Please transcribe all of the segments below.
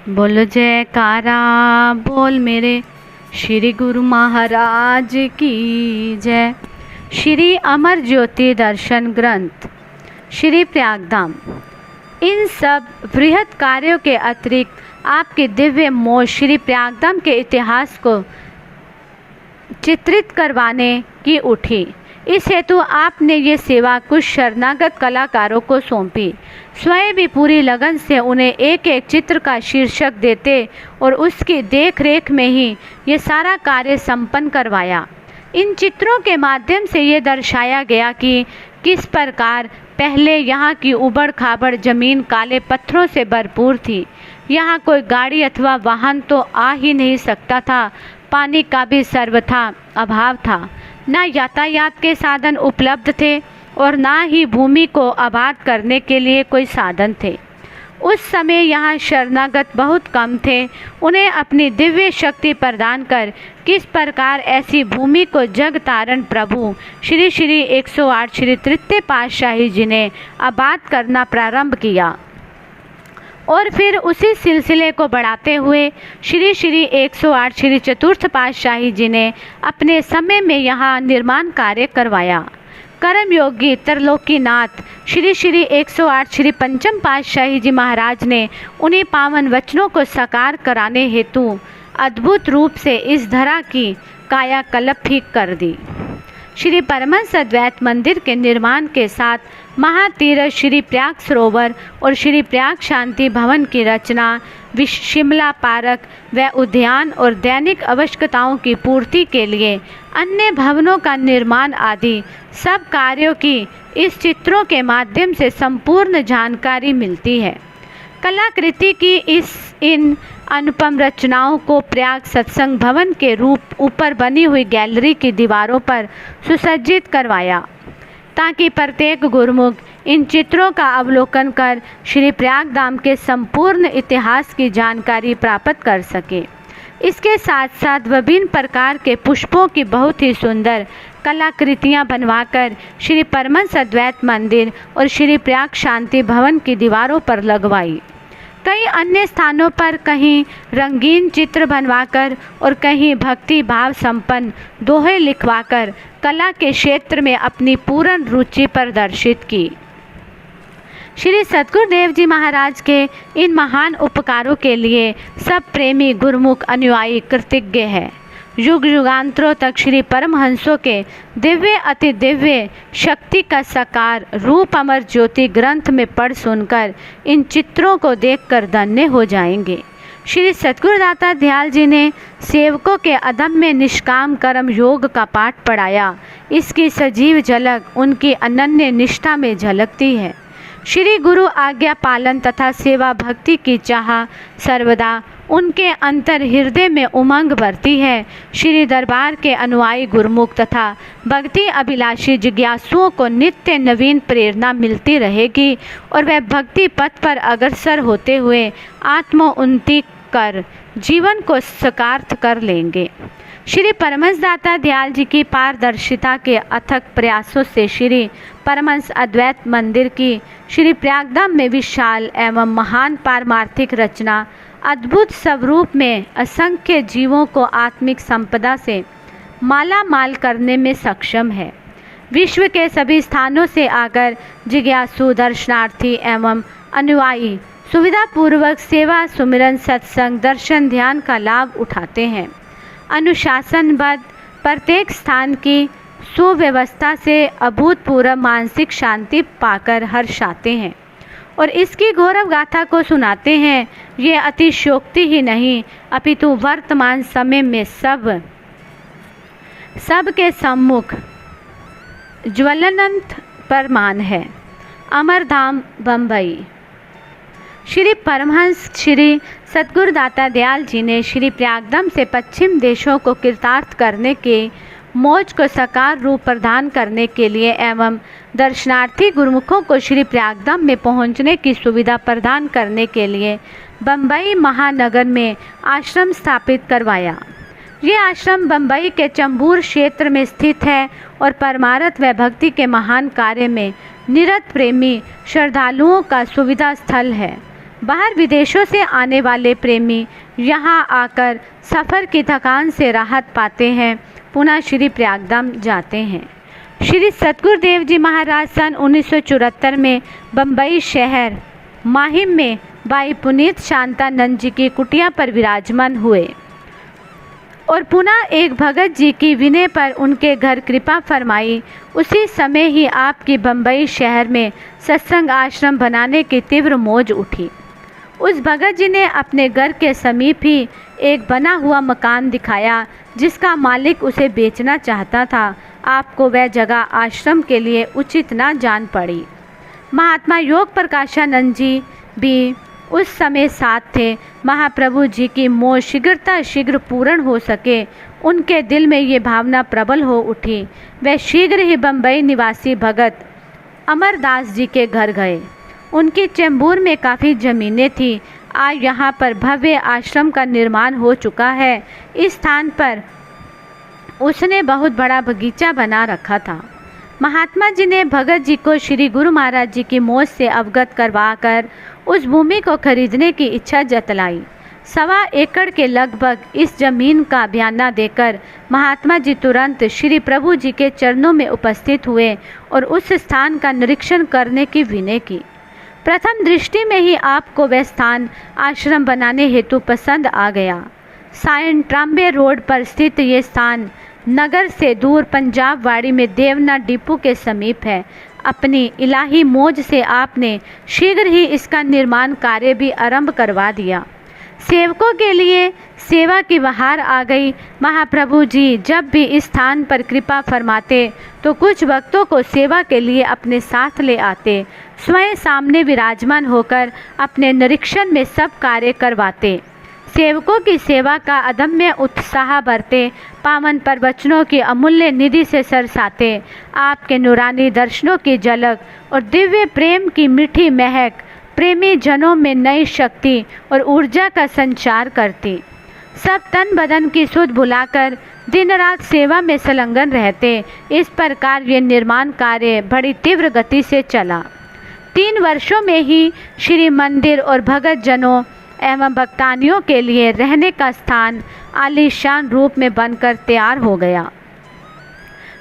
बोलो जयकारा बोल मेरे श्री गुरु महाराज की जय। श्री अमर ज्योति दर्शन ग्रंथ, श्री प्रयागधाम। इन सब बृहत् कार्यों के अतिरिक्त आपके दिव्य मोह श्री प्रयागधाम के इतिहास को चित्रित करवाने की उठी। इस हेतु आपने ये सेवा कुछ शरणागत कलाकारों को सौंपी। स्वयं भी पूरी लगन से उन्हें एक एक चित्र का शीर्षक देते और उसकी देख रेख में ही ये सारा कार्य संपन्न करवाया। इन चित्रों के माध्यम से ये दर्शाया गया कि किस प्रकार पहले यहाँ की उबड़ खाबड़ जमीन काले पत्थरों से भरपूर थी। यहाँ कोई गाड़ी अथवा वाहन तो आ ही नहीं सकता था। पानी का भी सर्वथा अभाव था। न यातायात के साधन उपलब्ध थे और ना ही भूमि को आबाद करने के लिए कोई साधन थे। उस समय यहाँ शरणागत बहुत कम थे। उन्हें अपनी दिव्य शक्ति प्रदान कर किस प्रकार ऐसी भूमि को जग तारण प्रभु श्री श्री 108 श्री तृतीय पातशाही जी ने आबाद करना प्रारंभ किया और फिर उसी सिलसिले को बढ़ाते हुए श्री श्री 108 श्री चतुर्थ पातशाही जी ने अपने समय में यहाँ निर्माण कार्य करवाया। कर्मयोगी त्रिलोकीनाथ श्री श्री 108 श्री पंचम पातशाही जी महाराज ने उन्हीं पावन वचनों को साकार कराने हेतु अद्भुत रूप से इस धरा की कायाकल्प ही कर दी। श्री परमहंस अद्वैत मंदिर के निर्माण के साथ महातीर्थ श्री प्रयाग सरोवर और श्री प्रयाग शांति भवन की रचना, शिमला पार्क व उद्यान और दैनिक आवश्यकताओं की पूर्ति के लिए अन्य भवनों का निर्माण आदि सब कार्यों की इस चित्रों के माध्यम से संपूर्ण जानकारी मिलती है। कलाकृति की इन अनुपम रचनाओं को प्रयाग सत्संग भवन के रूप ऊपर बनी हुई गैलरी की दीवारों पर सुसज्जित करवाया ताकि प्रत्येक गुरुमुख इन चित्रों का अवलोकन कर श्री प्रयागधाम के संपूर्ण इतिहास की जानकारी प्राप्त कर सके। इसके साथ साथ विभिन्न प्रकार के पुष्पों की बहुत ही सुंदर कलाकृतियां बनवाकर श्री परमहंस अद्वैत मंदिर और श्री प्रयाग शांति भवन की दीवारों पर लगवाई। कई अन्य स्थानों पर कहीं रंगीन चित्र बनवाकर और कहीं भक्ति भाव संपन्न दोहे लिखवाकर कला के क्षेत्र में अपनी पूर्ण रुचि प्रदर्शित की। श्री सद्गुरुदेव जी महाराज के इन महान उपकारों के लिए सब प्रेमी गुरुमुख अनुयायी कृतज्ञ है। युग युगांतरों तक श्री परमहंसों के दिव्य अति दिव्य शक्ति का साकार रूप अमर ज्योति ग्रंथ में पढ़ सुनकर इन चित्रों को देखकर धन्य हो जाएंगे। श्री सद्गुरुदाता दयाल जी ने सेवकों के अदम्य निष्काम कर्म योग का पाठ पढ़ाया। इसकी सजीव झलक उनकी अनन्य निष्ठा में झलकती है। श्री गुरु आज्ञा पालन तथा सेवा भक्ति की चाह सर्वदा उनके अंतर हृदय में उमंग भरती है। श्री दरबार के अनुयायी गुरुमुख तथा भक्ति अभिलाषी जिज्ञासुओं को नित्य नवीन प्रेरणा मिलती रहेगी और वह भक्ति पथ पर अग्रसर होते हुए आत्मोन्नति कर जीवन को साकार कर लेंगे। श्री परमहंस दाता दयाल जी की पारदर्शिता के अथक प्रयासों से श्री परमहंस अद्वैत मंदिर की श्री प्रयागधाम में विशाल एवं महान पारमार्थिक रचना अद्भुत स्वरूप में असंख्य जीवों को आत्मिक संपदा से माला माल करने में सक्षम है। विश्व के सभी स्थानों से आकर जिज्ञासु दर्शनार्थी एवं अनुयायी सुविधापूर्वक सेवा सुमिरन सत्संग दर्शन ध्यान का लाभ उठाते हैं। अनुशासनबद्ध प्रत्येक स्थान की सुव्यवस्था से अभूतपूर्व मानसिक शांति पाकर हर्षाते हैं और इसकी गौरव गाथा को सुनाते हैं। ये अतिशयोक्ति ही नहीं अपितु वर्तमान समय में सब के सम्मुख ज्वलंत प्रमाण है। अमरधाम बम्बई। श्री परमहंस श्री सद्गुरुदाता दयाल जी ने श्री प्रयागधाम से पश्चिम देशों को कृतार्थ करने के मौज को साकार रूप प्रदान करने के लिए एवं दर्शनार्थी गुरुमुखों को श्री प्रयागधाम में पहुंचने की सुविधा प्रदान करने के लिए बम्बई महानगर में आश्रम स्थापित करवाया। ये आश्रम बम्बई के चंबूर क्षेत्र में स्थित है और परमार्थ व भक्ति के महान कार्य में निरत प्रेमी श्रद्धालुओं का सुविधा स्थल है। बाहर विदेशों से आने वाले प्रेमी यहाँ आकर सफ़र की थकान से राहत पाते हैं, पुनः श्री प्रयागधाम जाते हैं। श्री सतगुरुदेव जी महाराज सन 1974 में बम्बई शहर माहिम में भाई पुनीत शांतानंद जी की कुटिया पर विराजमान हुए और पुनः एक भगत जी की विनय पर उनके घर कृपा फरमाई। उसी समय ही आपकी बम्बई शहर में सत्संग आश्रम बनाने की तीव्र मौज उठी। उस भगत जी ने अपने घर के समीप ही एक बना हुआ मकान दिखाया जिसका मालिक उसे बेचना चाहता था। आपको वह जगह आश्रम के लिए उचित न जान पड़ी। महात्मा योग प्रकाशानंद जी भी उस समय साथ थे। महाप्रभु जी की मौज शीघ्र पूर्ण हो सके, उनके दिल में ये भावना प्रबल हो उठी। वे शीघ्र ही बम्बई निवासी भगत अमरदास जी के घर गए। उनकी चेंबूर में काफ़ी ज़मीनें थी। आज यहाँ पर भव्य आश्रम का निर्माण हो चुका है। इस स्थान पर उसने बहुत बड़ा बगीचा बना रखा था। महात्मा जी ने भगत जी को श्री गुरु महाराज जी की मौज से अवगत करवाकर उस भूमि को खरीदने की इच्छा जतलाई। 1.25 एकड़ के लगभग इस जमीन का बयाना देकर महात्मा जी तुरंत श्री प्रभु जी के चरणों में उपस्थित हुए और उस स्थान का निरीक्षण करने की विनय की। प्रथम दृष्टि में ही आपको वह स्थान आश्रम बनाने हेतु पसंद आ गया। सायन ट्राम्बे रोड पर स्थित ये स्थान नगर से दूर पंजाब वाड़ी में देवना डिपो के समीप है। अपनी इलाही मौज से आपने शीघ्र ही इसका निर्माण कार्य भी आरंभ करवा दिया। सेवकों के लिए सेवा की बहार आ गई। महाप्रभु जी जब भी इस स्थान पर कृपा फरमाते तो कुछ भक्तों को सेवा के लिए अपने साथ ले आते। स्वयं सामने विराजमान होकर अपने निरीक्षण में सब कार्य करवाते। सेवकों की सेवा का अदम्य उत्साह बरते, पावन प्रवचनों की अमूल्य निधि से सरसाते। आपके नूरानी दर्शनों की झलक और दिव्य प्रेम की मीठी महक प्रेमी जनों में नई शक्ति और ऊर्जा का संचार करती। सब तन बदन की सुध भुलाकर दिन रात सेवा में संलग्न रहते। इस प्रकार ये निर्माण कार्य बड़ी तीव्र गति से चला। 3 वर्षों में ही श्री मंदिर और भगत जनों एवं भक्तानियों के लिए रहने का स्थान आलीशान रूप में बनकर तैयार हो गया।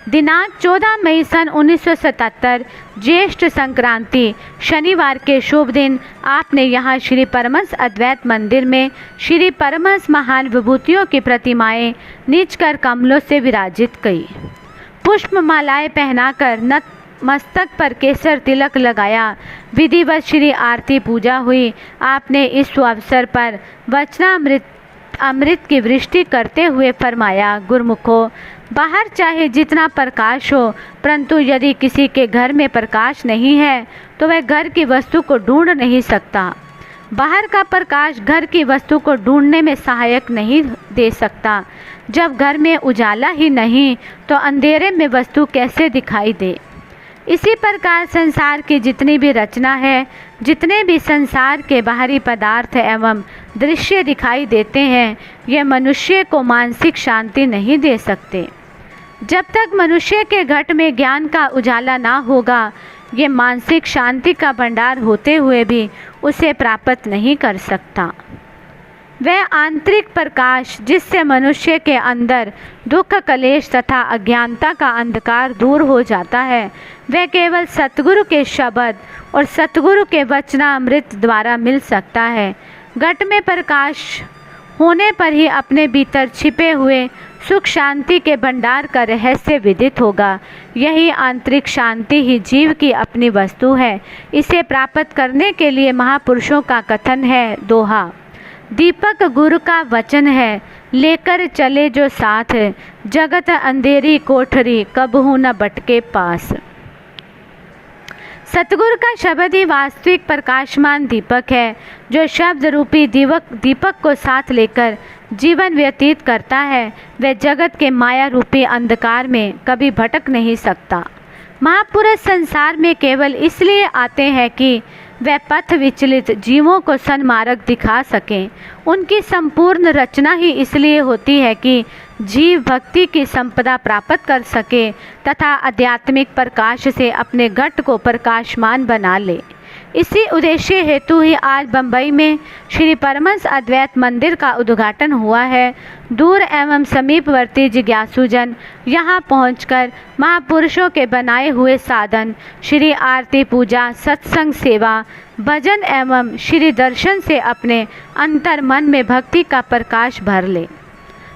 दिनांक 14 मई सन 1977 ज्येष्ठ संक्रांति शनिवार के शुभ दिन आपने यहाँ श्री परमहंस अद्वैत मंदिर में श्री परमहंस महान विभूतियों की प्रतिमाएं नीचकर कमलों से विराजित कई। पुष्पमालाएं पहनाकर मस्तक पर केसर तिलक लगाया। विधिवत श्री आरती पूजा हुई। आपने इस अवसर पर वचनामृत की वृष्टि करते हुए फरमाया, गुरुमुखो, बाहर चाहे जितना प्रकाश हो, परंतु यदि किसी के घर में प्रकाश नहीं है तो वह घर की वस्तु को ढूंढ नहीं सकता। बाहर का प्रकाश घर की वस्तु को ढूंढने में सहायक नहीं दे सकता। जब घर में उजाला ही नहीं तो अंधेरे में वस्तु कैसे दिखाई दे। इसी प्रकार संसार की जितनी भी रचना है, जितने भी संसार के बाहरी पदार्थ एवं दृश्य दिखाई देते हैं, यह मनुष्य को मानसिक शांति नहीं दे सकते। जब तक मनुष्य के घट में ज्ञान का उजाला ना होगा, ये मानसिक शांति का भंडार होते हुए भी उसे प्राप्त नहीं कर सकता। वह आंतरिक प्रकाश जिससे मनुष्य के अंदर दुख, कलेश तथा अज्ञानता का अंधकार दूर हो जाता है, वह केवल सतगुरु के शब्द और सतगुरु के वचनामृत द्वारा मिल सकता है। घट में प्रकाश होने पर ही अपने भीतर छिपे हुए सुख शांति के भंडार का रहस्य विदित होगा। यही आंतरिक शांति ही जीव की अपनी वस्तु है। इसे प्राप्त करने के लिए महापुरुषों का कथन है, दोहा, दीपक गुरु का वचन है, लेकर चले जो साथ, जगत अंधेरी कोठरी, कबहू न भटके पास। सतगुरु का शब्द ही वास्तविक प्रकाशमान दीपक है, जो शब्द रूपी दीपक को साथ लेकर जीवन व्यतीत करता है। वह जगत के माया रूपी अंधकार में कभी भटक नहीं सकता। महापुरुष संसार में केवल इसलिए आते हैं कि वे पथ विचलित जीवों को सन्मार्ग दिखा सकें। उनकी संपूर्ण रचना ही इसलिए होती है कि जीव भक्ति की संपदा प्राप्त कर सके तथा आध्यात्मिक प्रकाश से अपने घट को प्रकाशमान बना ले। इसी उद्देश्य हेतु ही आज बम्बई में श्री परमहंस अद्वैत मंदिर का उद्घाटन हुआ है। दूर एवं समीपवर्ती जिज्ञासुजन यहाँ पहुंचकर महापुरुषों के बनाए हुए साधन श्री आरती, पूजा, सत्संग, सेवा, भजन एवं श्री दर्शन से अपने अंतर मन में भक्ति का प्रकाश भर ले।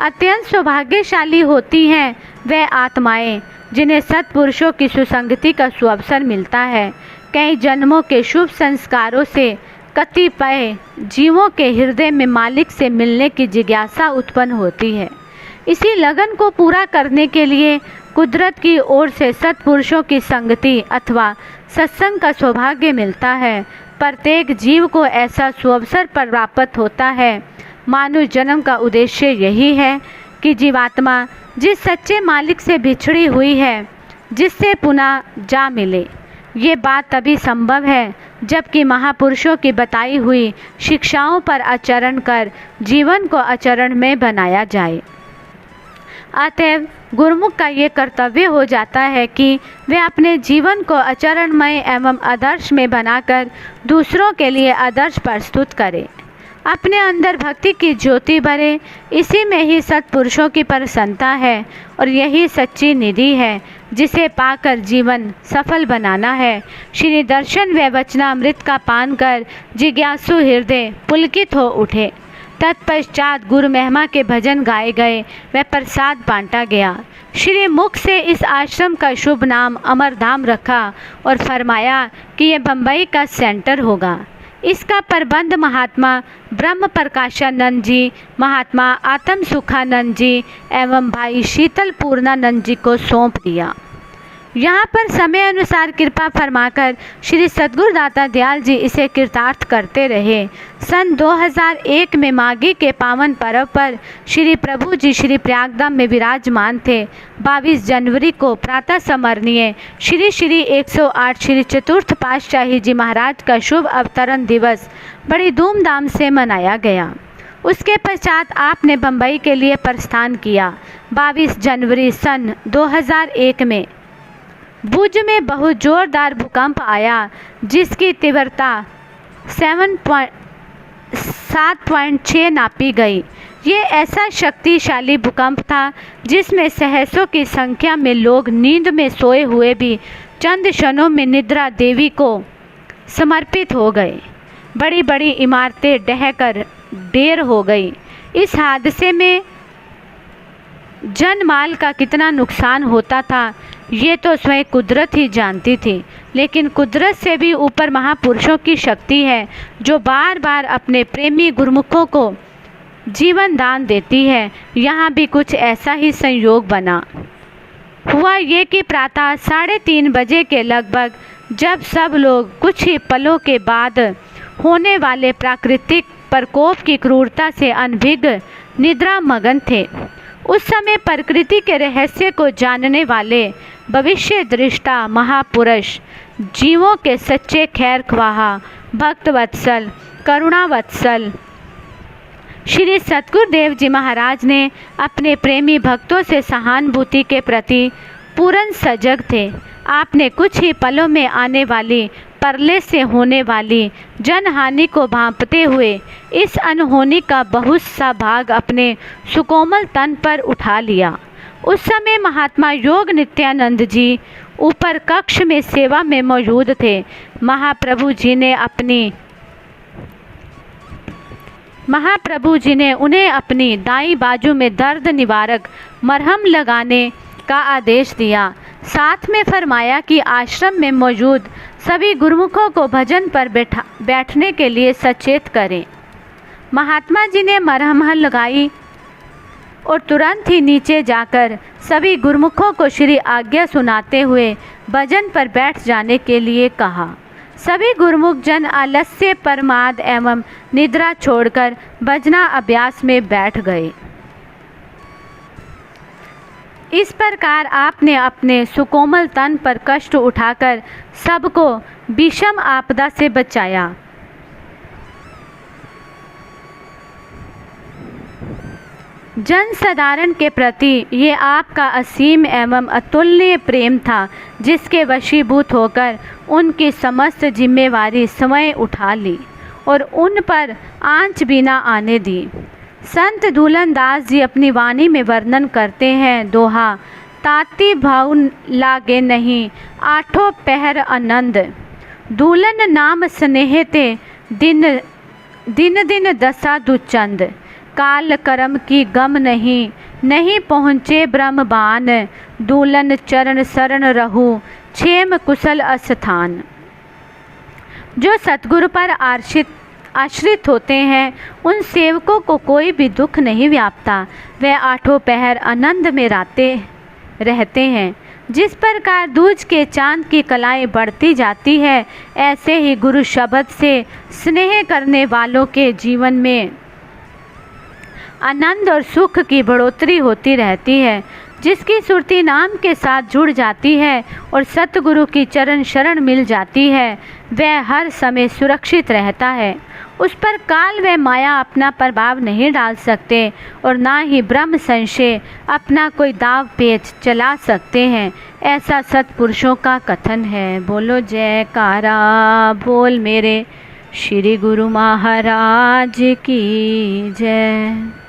अत्यंत सौभाग्यशाली होती हैं वे आत्माएं जिन्हें सत्पुरुषों की सुसंगति का सुअवसर मिलता है। कई जन्मों के शुभ संस्कारों से कतिपय जीवों के हृदय में मालिक से मिलने की जिज्ञासा उत्पन्न होती है। इसी लगन को पूरा करने के लिए कुदरत की ओर से सत्पुरुषों की संगति अथवा सत्संग का सौभाग्य मिलता है। प्रत्येक जीव को ऐसा सुअवसर प्राप्त होता है। मानव जन्म का उद्देश्य यही है कि जीवात्मा जिस सच्चे मालिक से बिछड़ी हुई है, जिससे पुनः जा मिले। ये बात तभी संभव है जबकि महापुरुषों की बताई हुई शिक्षाओं पर आचरण कर जीवन को आचरण में बनाया जाए। अतएव गुरुमुख का ये कर्तव्य हो जाता है कि वे अपने जीवन को आचरणमय एवं आदर्श में बनाकर दूसरों के लिए आदर्श प्रस्तुत करें। अपने अंदर भक्ति की ज्योति भरे। इसी में ही सत्पुरुषों की प्रसन्नता है और यही सच्ची निधि है जिसे पाकर जीवन सफल बनाना है। श्री दर्शन व वचनामृत का पान कर जिज्ञासु हृदय पुलकित हो उठे। तत्पश्चात गुरु महिमा के भजन गाए गए व प्रसाद बांटा गया। श्री मुख से इस आश्रम का शुभ नाम अमरधाम रखा और फरमाया कि यह बम्बई का सेंटर होगा। इसका प्रबंध महात्मा ब्रह्म प्रकाशानंद जी, महात्मा आत्म सुखानंद जी एवं भाई शीतल पूर्णानंद जी को सौंप दिया। यहाँ पर समय अनुसार कृपा फरमाकर श्री सद्गुरु दाता दयाल जी इसे कृतार्थ करते रहे। सन 2001 में माघी के पावन पर्व पर श्री प्रभु जी श्री प्रयागधाम में विराजमान थे। 22 जनवरी को प्रातः स्मरणीय श्री श्री 108 श्री चतुर्थ पातशाही जी महाराज का शुभ अवतरण दिवस बड़ी धूमधाम से मनाया गया। उसके पश्चात आपने बम्बई के लिए प्रस्थान किया। 22 जनवरी सन 2001 में भुज में बहुत जोरदार भूकंप आया जिसकी तीव्रता 7.6 नापी गई। ये ऐसा शक्तिशाली भूकंप था जिसमें सहस्रों की संख्या में लोग नींद में सोए हुए भी चंद क्षणों में निद्रा देवी को समर्पित हो गए। बड़ी बड़ी इमारतें ढहकर ढेर हो गई। इस हादसे में जन माल का कितना नुकसान होता था ये तो स्वयं कुदरत ही जानती थी, लेकिन कुदरत से भी ऊपर महापुरुषों की शक्ति है जो बार बार अपने प्रेमी गुरुमुखों को जीवन दान देती है। यहाँ भी कुछ ऐसा ही संयोग बना। हुआ ये कि प्रातः 3:30 बजे के लगभग जब सब लोग कुछ ही पलों के बाद होने वाले प्राकृतिक प्रकोप की क्रूरता से अनभिज्ञ निद्रा मगन थे, उस समय प्रकृति के रहस्य को जानने वाले भविष्य दृष्टा महापुरुष, जीवों के सच्चे खैर ख्वाह, भक्त वत्सल, करुणा वत्सल श्री सतगुरुदेव जी महाराज ने अपने प्रेमी भक्तों से सहानुभूति के प्रति पूर्ण सजग थे। आपने कुछ ही पलों में आने वाली परले से होने वाली जनहानि को भांपते हुए इस अनहोनी का बहुत सा भाग अपने सुकोमल तन पर उठा लिया। उस समय महात्मा योग नित्यानंद जी ऊपर कक्ष में सेवा में मौजूद थे। महाप्रभु जी ने उन्हें अपनी दाईं बाजू में दर्द निवारक मरहम लगाने का आदेश दिया। साथ में फरमाया कि आश्रम में मौजूद सभी गुरुमुखों को भजन पर बैठने के लिए सचेत करें। महात्मा जी ने मरहम लगाई और तुरंत ही नीचे जाकर सभी गुरुमुखों को श्री आज्ञा सुनाते हुए भजन पर बैठ जाने के लिए कहा। सभी गुरुमुख जन आलस्य, प्रमाद एवं निद्रा छोड़कर भजना अभ्यास में बैठ गए। इस प्रकार आपने अपने सुकोमल तन पर कष्ट उठाकर सबको विषम आपदा से बचाया। जन साधारण के प्रति ये आपका असीम एवं अतुलनीय प्रेम था, जिसके वशीभूत होकर उनकी समस्त जिम्मेवारी स्वयं उठा ली और उन पर आंच भी न आने दी। संत दूलन दास जी अपनी वाणी में वर्णन करते हैं, दोहा, ताती भाव लागे नहीं आठों पहर आनंद, दूलन नाम स्नेहते दिन दिन दिन दशा दुचंद, काल कर्म की गम नहीं नहीं पहुँचे ब्रह्मबान, दूलन चरण शरण रहू क्षेम कुशल अस्थान। जो सतगुरु पर आश्रित होते हैं उन सेवकों को कोई भी दुख नहीं व्यापता, वे आठों पहर आनंद में रहते हैं। जिस प्रकार दूज के चांद की कलाएं बढ़ती जाती है, ऐसे ही गुरु शब्द से स्नेह करने वालों के जीवन में आनंद और सुख की बढ़ोतरी होती रहती है। जिसकी सुरती नाम के साथ जुड़ जाती है और सतगुरु की चरण शरण मिल जाती है, वह हर समय सुरक्षित रहता है। उस पर काल व माया अपना प्रभाव नहीं डाल सकते और ना ही ब्रह्म संशय अपना कोई दाव पेच चला सकते हैं, ऐसा सत्पुरुषों का कथन है। बोलो जयकारा बोल मेरे श्री गुरु महाराज की जय।